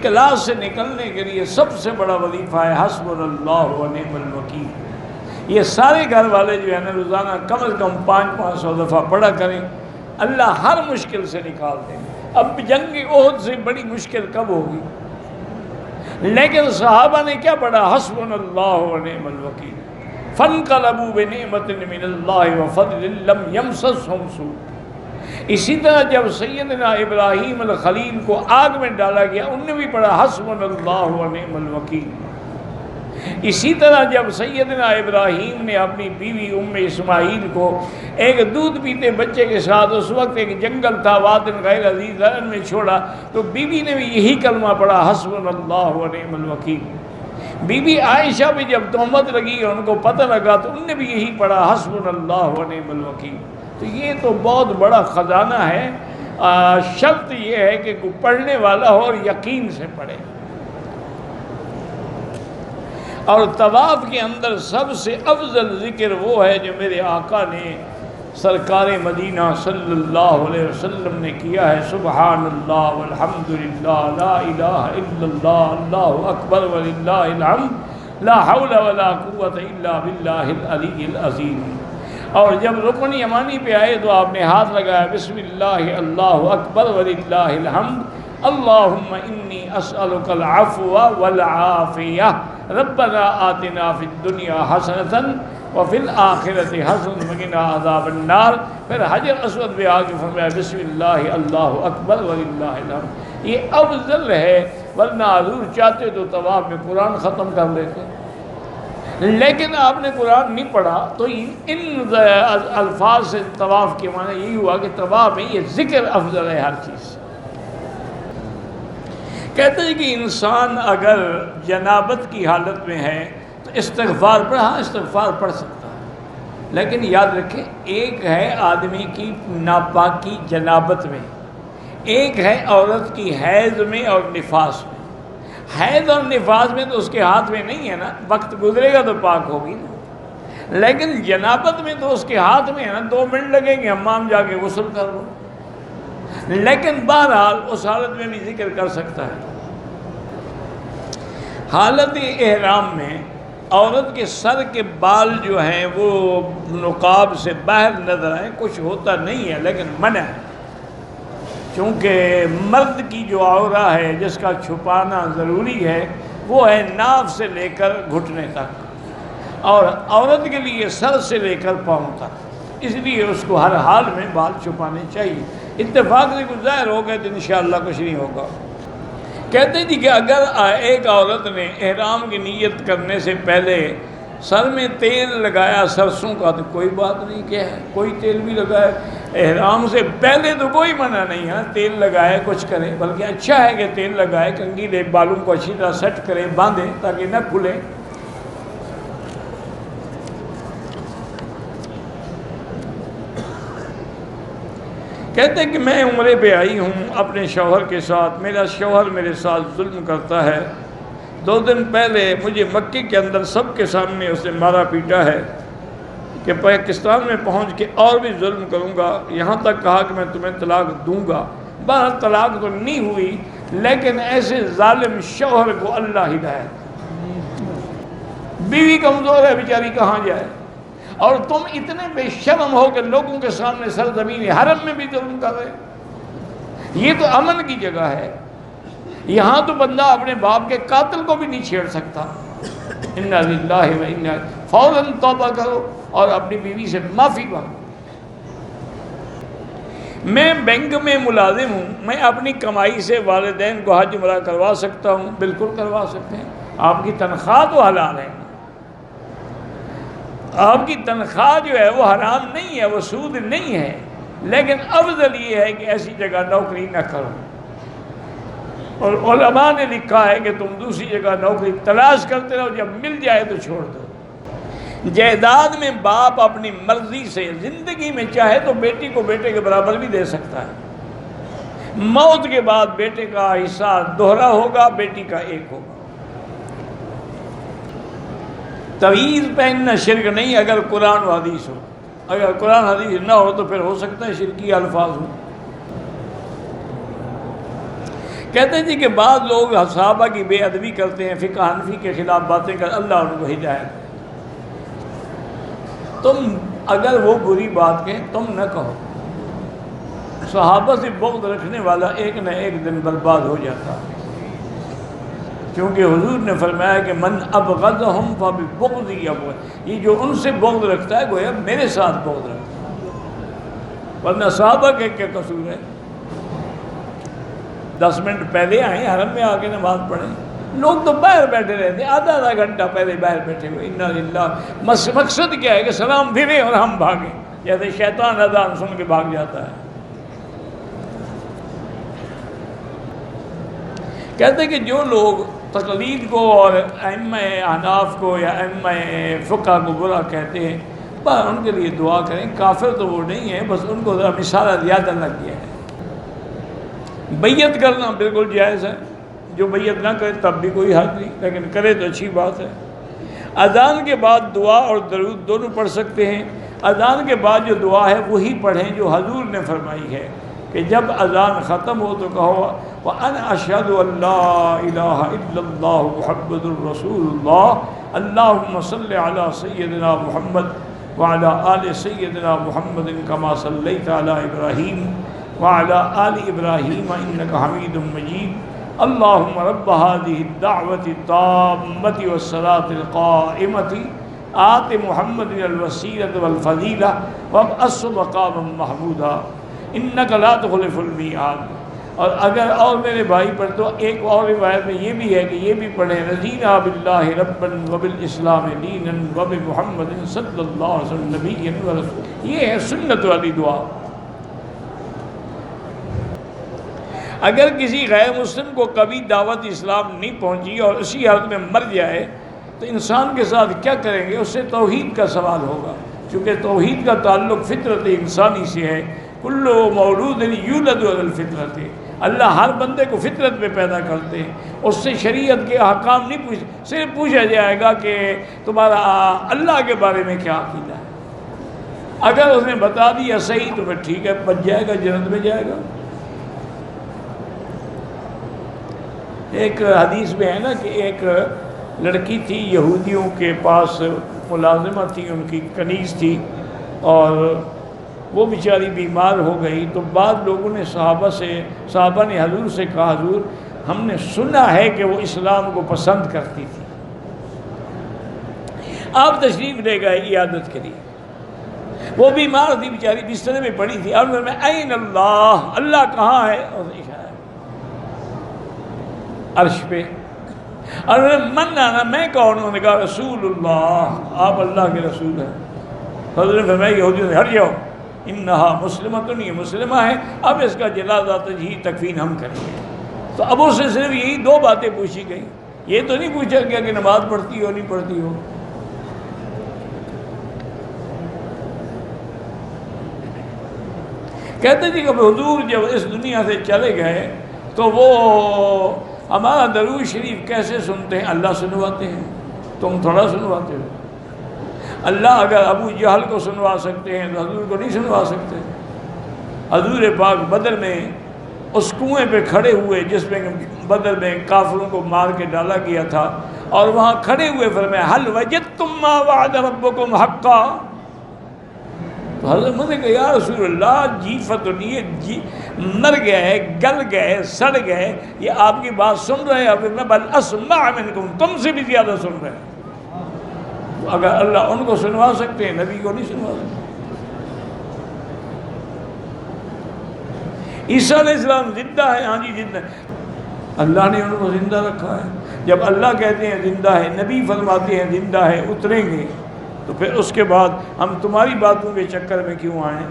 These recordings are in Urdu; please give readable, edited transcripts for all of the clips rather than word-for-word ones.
اکلاس سے نکلنے کے لیے سب سے بڑا وظیفہ ہے حسبنا اللہ و نعم الوکیل۔ یہ سارے گھر والے جو ہے نا روزانہ کم از کم 500 دفعہ پڑھا کریں، اللہ ہر مشکل سے نکال دیں۔ اب جنگ احد سے بڑی مشکل کب ہوگی؟ لیکن صحابہ نے کیا پڑھا؟ حسبنا اللہ و نعم الوکیل، فانقلبوا بنعمت من اللہ وفضل لم یمسسہم سوء۔ اسی طرح جب سیدنا ابراہیم الخلیل کو آگ میں ڈالا گیا، انہوں نے بھی پڑھا حسبنا اللہ و نعم الوکیل۔ اسی طرح جب سیدنا ابراہیم نے اپنی بیوی ام اسماعیل کو ایک دودھ پیتے بچے کے ساتھ اس وقت ایک جنگل تھا وادٍ غیر ذی زرع میں چھوڑا، تو بیوی نے بھی یہی کلمہ پڑھا حسبنا اللہ و نعم الوکیل۔ بی بی عائشہ بھی جب تہمت لگی ان کو پتہ لگا تو انہوں نے بھی یہی پڑھا حسبنا اللہ و نعم الوکیل۔ تو یہ تو بہت بڑا خزانہ ہے۔ شرط یہ ہے کہ کوئی پڑھنے والا ہو اور یقین سے پڑھے۔ اور طواف کے اندر سب سے افضل ذکر وہ ہے جو میرے آقا نے سرکار مدینہ صلی اللہ علیہ وسلم نے کیا ہے، سبحان اللہ والحمدللہ لا الہ الا اللہ اللہ اکبر وللہ الحمد لا حول ولا قوت الا باللہ العلی العظیم۔ اور جب رکن یمانی پہ آئے تو آپ نے ہاتھ لگایا بسم اللہ اللہ اکبر وللہ الحمد اللہم انی اسألک العفو والعافیہ ربنا آتنا فی الدنیا حسنۃ وفی الآخرۃ حسنۃ وقنا عذاب النار۔ پھر حجر اسود پہ آ کے فرمایا بسم اللہ اللہ اکبر وللہ الحمد۔ یہ افضل ہے، ورنہ حضور چاہتے تو طواف میں قرآن ختم کر لیتے، لیکن آپ نے قرآن نہیں پڑھا تو ان الفاظ سے طواف کے معنی یہی ہوا کہ طواف میں یہ ذکر افضل ہے ہر چیز۔ کہتے ہیں کہ انسان اگر جنابت کی حالت میں ہے تو استغفار پڑھ، ہاں استغفار پڑھ سکتا ہے، لیکن یاد رکھیں ایک ہے آدمی کی ناپاکی جنابت میں، ایک ہے عورت کی حیض میں اور نفاس میں۔ حیض اور نفاس میں تو اس کے ہاتھ میں نہیں ہے نا، وقت گزرے گا تو پاک ہوگی نا، لیکن جنابت میں تو اس کے ہاتھ میں ہے نا، 2 منٹ لگیں گے حمام جا کے غسل کر لو، لیکن بہرحال اس حالت میں بھی ذکر کر سکتا ہے۔ حالت احرام میں عورت کے سر کے بال جو ہیں وہ نقاب سے باہر نظر آئیں، کچھ ہوتا نہیں ہے لیکن منع ہے، چونکہ مرد کی جو عورہ ہے جس کا چھپانا ضروری ہے وہ ہے ناف سے لے کر گھٹنے تک، اور عورت کے لیے سر سے لے کر پاؤں تک، اس لیے اس کو ہر حال میں بال چھپانے چاہیے۔ اتفاق سے کچھ ظاہر ہو گئے تو انشاءاللہ کچھ نہیں ہوگا۔ کہتے تھے کہ اگر ایک عورت نے احرام کی نیت کرنے سے پہلے سر میں تیل لگایا سرسوں کا تو کوئی بات نہیں، کیا ہے کوئی تیل بھی لگائے، احرام سے پہلے تو کوئی منع نہیں ہے تیل لگائے کچھ کرے، بلکہ اچھا ہے کہ تیل لگائے، کنگھی لے بالوں کو اچھی طرح سیٹ کرے، باندھے تاکہ نہ کھلے۔ کہتے ہیں کہ میں عمرے پہ آئی ہوں اپنے شوہر کے ساتھ، میرا شوہر میرے ساتھ ظلم کرتا ہے، 2 دن پہلے مجھے مکے کے اندر سب کے سامنے اس نے مارا پیٹا ہے کہ پاکستان میں پہنچ کے اور بھی ظلم کروں گا، یہاں تک کہا کہ میں تمہیں طلاق دوں گا۔ بہرحال طلاق تو نہیں ہوئی، لیکن ایسے ظالم شوہر کو اللہ ہدایت۔ بیوی کمزور ہے بیچاری، کہاں جائے، اور تم اتنے بے شرم ہو کہ لوگوں کے سامنے سرزمین حرم میں بھی ظلم کر رہے۔ یہ تو امن کی جگہ ہے، یہاں تو بندہ اپنے باپ کے قاتل کو بھی نہیں چھیڑ سکتا۔ انا للہ و انا، فوراً توبہ کرو اور اپنی بیوی سے معافی مانگو۔ میں بینک میں ملازم ہوں، میں اپنی کمائی سے والدین کو حج عمرہ کروا سکتا ہوں، بالکل کروا سکتے ہیں۔ آپ کی تنخواہ تو حلال ہے، آپ کی تنخواہ جو ہے وہ حرام نہیں ہے، وہ سود نہیں ہے، لیکن افضل یہ ہے کہ ایسی جگہ نوکری نہ کرو، اور علماء نے لکھا ہے کہ تم دوسری جگہ نوکری تلاش کرتے رہو، جب مل جائے تو چھوڑ دو۔ جائیداد میں باپ اپنی مرضی سے زندگی میں چاہے تو بیٹی کو بیٹے کے برابر بھی دے سکتا ہے، موت کے بعد بیٹے کا حصہ دوہرا ہوگا، بیٹی کا ایک ہوگا۔ تعویذ پہننا شرک نہیں اگر قرآن و حدیث ہو، اگر قرآن حدیث نہ ہو تو پھر ہو سکتا ہے شرکی الفاظ ہو۔ کہتے ہیں جی کہ بعض لوگ صحابہ کی بے ادبی کرتے ہیں، فقہ حنفی کے خلاف باتیں کر، اللہ ان کو ہدایت دے۔ تم اگر وہ بری بات کہیں تم نہ کہو، صحابہ سے بغض رکھنے والا ایک نہ ایک دن برباد ہو جاتا ہے، کیونکہ حضور نے فرمایا کہ من ابغضہم فببغضی ابغض، یہ جو ان سے بغض رکھتا ہے گویا میرے ساتھ بغض رکھتا ہے، ورنہ صحابہ کے کیا قصور ہے؟ 10 منٹ پہلے آئیں، حرم میں آ کے نماز پڑھیں، لوگ تو باہر بیٹھے رہتے ہیں، آدھا گھنٹہ پہلے باہر بیٹھے ہوئے، انا للہ۔ مقصد کیا ہے کہ سلام پھریں اور ہم بھاگیں، جیسے شیطان اذان سن کے بھاگ جاتا ہے۔ کہتے ہیں کہ جو لوگ تقلید کو اور ائمہ احناف کو یا ائمہ فقہ کو برا کہتے ہیں، بس ان کے لیے دعا کریں، کافر تو وہ نہیں ہیں، بس ان کو ذرا مثالہ زیادہ لگ گیا ہے۔ بیعت کرنا بالکل جائز ہے، جو بیعت نہ کرے تب بھی کوئی حرج نہیں، لیکن کرے تو اچھی بات ہے۔ اذان کے بعد دعا اور درود دونوں پڑھ سکتے ہیں۔ اذان کے بعد جو دعا ہے وہی پڑھیں جو حضور نے فرمائی ہے کہ جب اذان ختم ہو تو کہو وَأَنَا أَشْهَدُ أَن لَا إِلَٰهَ إِلَّا اللَّهُ مُحَمَّدٌ رَّسُولُ اللَّهِ اللَّهُمَّ صَلِّ عَلَىٰ سَيِّدِنَا مُحَمَّدٍ وَعَلَىٰ آلِ سَيِّدِنَا مُحَمَّدٍ كَمَا صَلَّيْتَ عَلَىٰ إِبْرَاهِيمَ وَعَلَىٰ آلِ إِبْرَاهِيمَ إِنَّكَ حَمِيدٌ مَّجِيدٌ اللهم رب هذه الدعوة التامة والصلاة القائمة آت محمد الوسيلة والفضيلة وابعثه مقاما محمودا إنك لا تخلف الميعاد۔ اور اگر اور میرے بھائی پر تو ایک اور روایت میں یہ بھی ہے کہ یہ بھی پڑھیں رضینا باللہ ربا وبالاسلام دینا وبمحمد صلی اللہ علیہ وسلم نبی ورسول۔ یہ ہے سنت والی دعا۔ اگر کسی غیر مسلم کو کبھی دعوت اسلام نہیں پہنچی اور اسی حالت میں مر جائے تو انسان کے ساتھ کیا کریں گے؟ اس سے توحید کا سوال ہوگا، چونکہ توحید کا تعلق فطرت انسانی سے ہے۔ کل مولود یولد علی الفطرت، اللہ ہر بندے کو فطرت میں پیدا کرتے ہیں، اس سے شریعت کے احکام نہیں صرف پوچھا جائے گا کہ تمہارا اللہ کے بارے میں کیا عقیدہ ہے۔ اگر اس نے بتا دیا صحیح تو پھر ٹھیک ہے، بچ جائے گا، جنت میں جائے گا۔ ایک حدیث میں ہے نا کہ ایک لڑکی تھی، یہودیوں کے پاس ملازمہ تھی، ان کی کنیز تھی، اور وہ بیچاری بیمار ہو گئی تو بعض لوگوں نے صحابہ نے حضور سے کہا حضور ہم نے سنا ہے کہ وہ اسلام کو پسند کرتی تھی، آپ تشریف لے گئے عیادت کے لیے۔ وہ بیمار تھی بیچاری، بسترے میں پڑی تھی، اور میں این اللہ، اللہ کہاں ہے؟ اور اشارہ عرش پہ، اور من آنا میں کون؟ انہوں نے کہا رسول اللہ، آپ اللہ کے رسول ہیں۔ حضرت نے فرمایا یہودیوں سے ہٹ جاؤ، انہا مسلمۃ، یہ مسلمہ ہے، اب اس کا جنازہ تجہیز تکفین ہم کریں گے۔ تو اب اس سے صرف یہی 2 باتیں پوچھی گئی، یہ تو نہیں پوچھا گیا کہ نماز پڑھتی ہو نہیں پڑھتی ہو۔ کہتے جی کہ حضور جب اس دنیا سے چلے گئے تو وہ ہمارا درود شریف کیسے سنتے ہیں؟ اللہ سنواتے ہیں، تم تھوڑا سنواتے ہو۔ اللہ اگر ابو جہل کو سنوا سکتے ہیں تو حضور کو نہیں سنوا سکتے؟ حضور پاک بدر میں اس کنویں پہ کھڑے ہوئے جس میں بدر میں کافروں کو مار کے ڈالا گیا تھا، اور وہاں کھڑے ہوئے فرمایا حل وجدتم ما وعد ربکم حقا۔ تو حضرت نے کہا یا رسول اللہ جیفت نہیں ہے، مر گئے، گل گئے، سڑ گئے، یہ آپ کی بات سن رہے ہیں، بل اسمع منکم، تم سے بھی زیادہ سن رہے ہیں۔ اگر اللہ ان کو سنوا سکتے ہیں، نبی کو نہیں سنوا سکتے۔ عیسیٰ علیہ السلام زندہ ہے، ہاں جی زندہ ہے، اللہ نے ان کو زندہ رکھا ہے۔ جب اللہ کہتے ہیں زندہ ہے، نبی فرماتے ہیں زندہ ہے، اتریں گے، تو پھر اس کے بعد ہم تمہاری باتوں کے چکر میں کیوں آئیں؟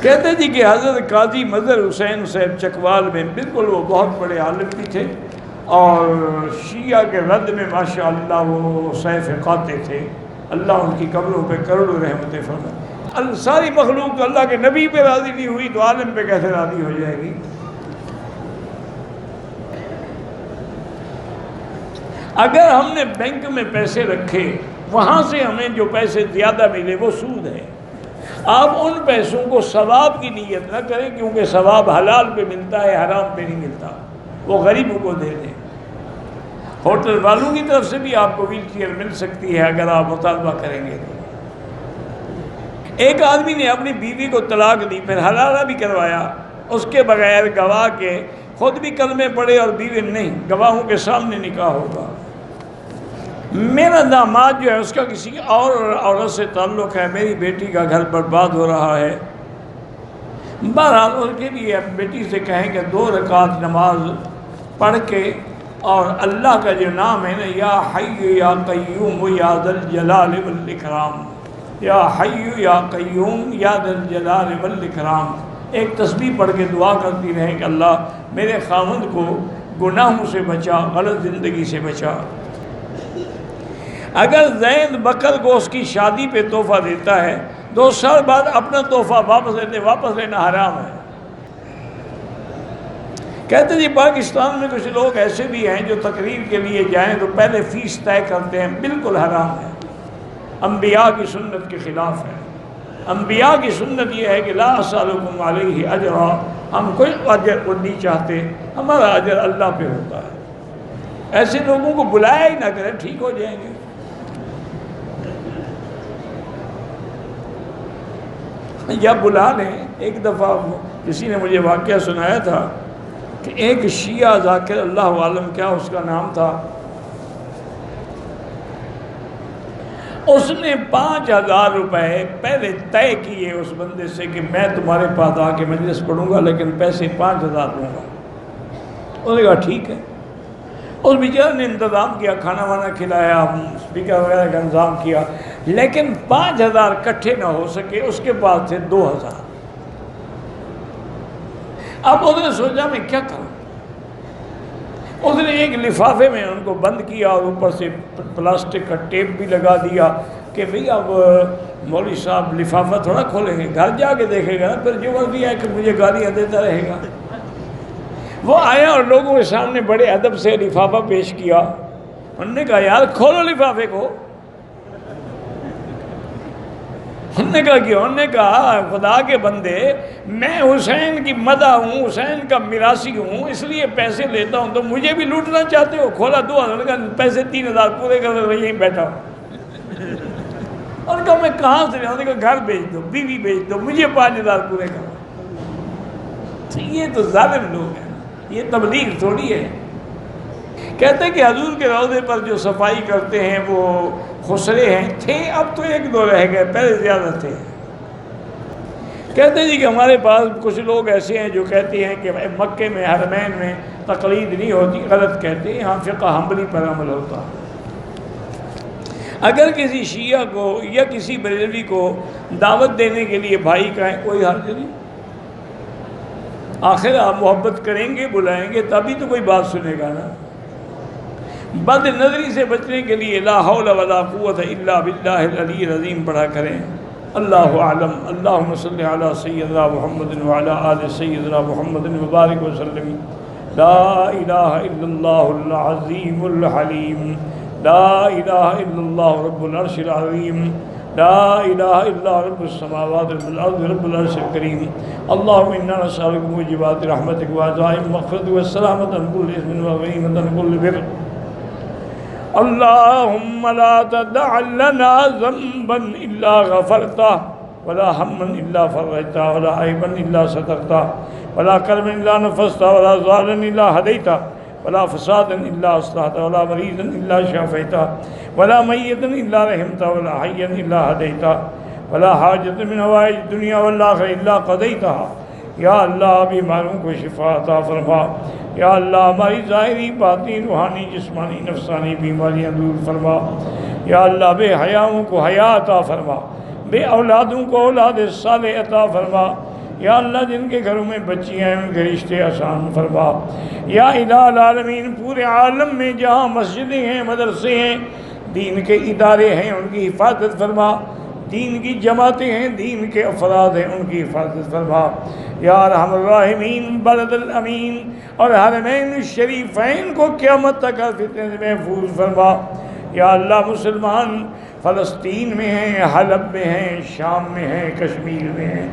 کہتے جی کہ حضرت قاضی مظہر حسین صاحب چکوال میں بالکل وہ بہت بڑے عالم بھی تھے، اور شیعہ کے رد میں ماشاءاللہ وہ سیف قاطع تھے، اللہ ان کی قبروں پہ کروڑوں رحمتیں فرمائے۔ ساری مخلوق تو اللہ کے نبی پہ راضی نہیں ہوئی تو عالم پہ کیسے راضی ہو جائے گی؟ اگر ہم نے بینک میں پیسے رکھے، وہاں سے ہمیں جو پیسے زیادہ ملے وہ سود ہے، آپ ان پیسوں کو ثواب کی نیت نہ کریں، کیونکہ ثواب حلال پہ ملتا ہے، حرام پہ نہیں ملتا، وہ غریبوں کو دے دیں۔ ہوٹل والوں کی طرف سے بھی آپ کو ویل چیئر مل سکتی ہے اگر آپ مطالبہ کریں گے تو۔ ایک آدمی نے اپنی بیوی کو طلاق دی، پھر حلالہ بھی کروایا، اس کے بغیر گواہ کے، خود بھی کلمے پڑھے اور بیوی نہیں، گواہوں کے سامنے نکاح ہوگا۔ میرا داماد جو ہے اس کا کسی اور عورت سے تعلق ہے، میری بیٹی کا گھر برباد ہو رہا ہے، بہرحال ان کے لیے بیٹی سے کہیں کہ 2 رکعت نماز پڑھ کے اور اللہ کا جو نام ہے نا، یا حی یا قیوم یا ذا الجلال والاکرام، یا حی یا قیوم یا ذا الجلال والاکرام، ایک تسبیح پڑھ کے دعا کرتی رہیں کہ اللہ میرے خاوند کو گناہوں سے بچا، غلط زندگی سے بچا۔ اگر زید بکر کو اس کی شادی پہ تحفہ دیتا ہے، 2 سال بعد اپنا تحفہ واپس لینا حرام ہے۔ کہتے جی پاکستان میں کچھ لوگ ایسے بھی ہیں جو تقریر کے لیے جائیں تو پہلے فیس طے کرتے ہیں، بالکل حرام ہے، انبیاء کی سنت کے خلاف ہے۔ انبیاء کی سنت یہ ہے کہ لا اسألکم علیہ اجرا، ہم کوئی اجر کو نہیں چاہتے، ہمارا اجر اللہ پہ ہوتا ہے۔ ایسے لوگوں کو بلایا ہی نہ کریں، ٹھیک ہو جائیں گے۔ یا بلا لیں۔ ایک دفعہ کسی نے مجھے واقعہ سنایا تھا کہ ایک شیعہ ذاکر، اللہ عالم کیا اس کا نام تھا، اس نے 5000 روپے پہلے طے کیے اس بندے سے کہ میں تمہارے پاس آ کے مجلس پڑھوں گا لیکن پیسے 5000 دوں گا۔ اس نے کہا ٹھیک ہے۔ اس بیچارے نے انتظام کیا، کھانا وانا کھلایا، اسپیکر وغیرہ کا انتظام کیا، لیکن 5000 اکٹھے نہ ہو سکے، اس کے بعد تھے 2000۔ اب اس نے سوچا میں کیا کروں، اس نے ایک لفافے میں ان کو بند کیا اور اوپر سے پلاسٹک کا ٹیپ بھی لگا دیا کہ بھئی اب مولوی صاحب لفافہ تھوڑا کھولیں گے، گھر جا کے دیکھے گا، پھر جو مرضی ہے کہ مجھے گالیاں دیتا رہے گا۔ وہ آیا اور لوگوں کے سامنے بڑے ادب سے لفافہ پیش کیا۔ انہوں نے کہا یار کھولو لفافے کو۔ انہوں نے کہا کیوں؟ انہوں نے کہا خدا کے بندے، میں حسین کی مدح ہوں، حسین کا میراثی ہوں، اس لیے پیسے لیتا ہوں، تو مجھے بھی لوٹنا چاہتے ہو؟ کھولا 2000 کا، پیسے 3000 پورے کر رہے، یہیں بیٹھا ہوں۔ اور کہا میں کہاں سے لیا؟ انہوں نے کہا گھر بیچ دو، بیوی بیچ دو، مجھے 5000 پورے کرو۔ یہ تو ظالم لوگ ہیں، یہ تبلیغ تھوڑی ہے۔ کہتے ہیں کہ حضور کے روضے پر جو صفائی کرتے ہیں وہ خسرے ہیں، تھے اب تو 1-2 رہ گئے، پہلے زیادہ تھے۔ کہتے ہیں جی کہ ہمارے پاس کچھ لوگ ایسے ہیں جو کہتے ہیں کہ مکے میں حرمین میں تقلید نہیں ہوتی، غلط کہتے ہیں، یہاں فقہ حنبلی پر عمل ہوتا۔ اگر کسی شیعہ کو یا کسی بریلوی کو دعوت دینے کے لیے بھائی کہیں، کوئی حرج نہیں، آخر آپ محبت کریں گے، بلائیں گے، تبھی تو کوئی بات سنے گا نا۔ بد نظری سے بچنے کے لیے لا حول ولا قوت الا باللہ العلی العظیم پڑھا کریں۔ اللہ اعلم۔ اللہم صلی علی سیدنا محمد وعلی آل سیدنا محمد وبارک وسلم۔ لا الہ الا اللہ العظیم الحلیم، لا الہ الا اللہ رب العرش العظیم، لا الہ الا رب السماوات والارض رب العرش الکریم۔ اللہم انا نسألک موجبات رحمتک وعزائم مغفرتک والسلامۃ من کل اثم وغنیمۃ من کل بر۔ اللہم لا تدع لنا ذنبا الا غفرتہ، ولا ہما الا فرجتہ، ولا عیبا الا سترتہ، ولا کربا الا نفستہ، ولا ضالا الا ہدیتہ، ولا فسادا الا اصلحتہ، ولا مریضا الا شافیتہ، ولا میتا الا رحمتہ، ولا حیا الا ہدیتہ، ولا حاجت من حوائج الدنیا والآخرہ الا قضیتہ۔ یا اللہ بیماروں کو شفا عطا فرما، یا اللہ ہماری ظاہری باطنی روحانی جسمانی نفسانی بیماریاں دور فرما، یا اللہ بے حیاؤں کو حیا عطا فرما، بے اولادوں کو اولاد صالح عطا فرما، یا اللہ جن کے گھروں میں بچیاں ہیں ان کے رشتے آسان فرما، یا الہ العالمین پورے عالم میں جہاں مسجدیں ہیں، مدرسے ہیں، دین کے ادارے ہیں، ان کی حفاظت فرما، دین کی جماعتیں ہیں، دین کے افراد ہیں، ان کی حفاظت فرما، یا ارحم الراحمین بلد الامین اور حرمین الشریفین کو قیامت تک فتنے سے محفوظ فرما۔ یا اللہ مسلمان فلسطین میں ہیں، حلب میں ہیں، شام میں ہیں، کشمیر میں ہیں،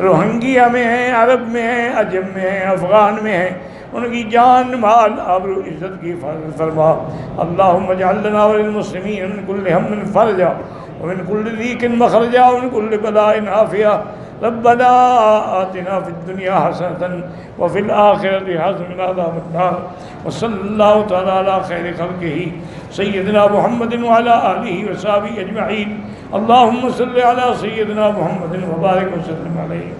روہنگیا میں ہیں، عرب میں ہیں، عجم میں ہیں، افغان میں ہیں، ان کی جان مال آبرو عزت کی حفاظت فرما۔ اللہم اجعل لنا وللمسلمین من کل ہم فرجا ومن کل ضیق مخرجا ومن کل بلاء عافیہ۔ ربنا آتنا فی الدنیا حسنة وفی الآخرة حسنة وقنا عذاب النار۔ وصلی اللہ تعالی علی خیر خلقہ سیدنا محمد وعلی آلہ وصحبہ اجمعین۔ اللہم صل علی سیدنا محمد وبارک وسلم علیہ۔